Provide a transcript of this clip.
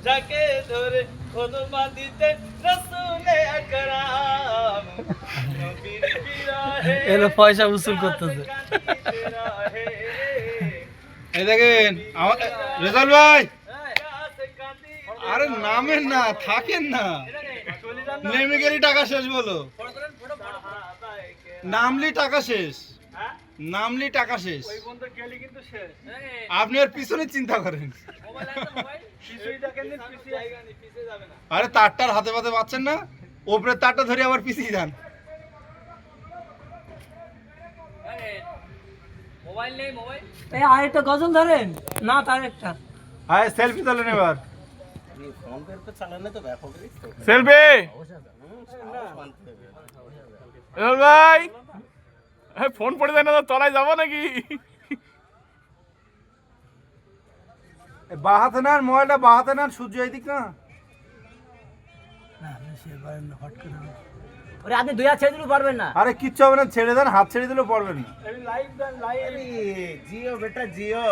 যাকে ধরে খোদবা দিতে রাসূলে আকরাম নবীর বিরহে এলো পয়সা উসুল করতেছে। কাঁদিতে রহে। এই দেখেন রেজাল ভাই, কাছে কাঁদিতে আরে নামেন না, থাকেন না, চলে যান না। নেমে গেলি টাকা শেষ বলো। সাহাবায়ে নামলি টাকা শেষ, হ্যাঁ নামলি টাকা শেষ। ওই বন্ধ গেলি কিন্তু শেষ। আপনি আর পিছনে চিন্তা করেন। কিছুই দেখেন নি, পিছিয়ে জায়গা নেই, পিছিয়ে যাবে না। আরে তারটার হাতে পাতে পাচ্ছেন না, ওপরে তারটা ধরে আবার পিছিয়ে যান। এই আরেকটা গজল ধরেন না, তার একটা আয় সেলফি তোলেন এবার। সেলফি ভাই, ফোন পড়ে যায় না তো, তলায় যাবো নাকি? বাহাতে নেন মোবাইলটা, বাহাতে নেন, সূর্য এইদিক না। ওরে আপনি দুই হাত ছেড়ে দিলেও পারবেন না। আরে কিচ্ছু হবে না, ছেড়ে দেন, হাত ছেড়ে দিলেও পড়বেন না। লাইভ দেন, লাইভ। जियो बेटा जियो।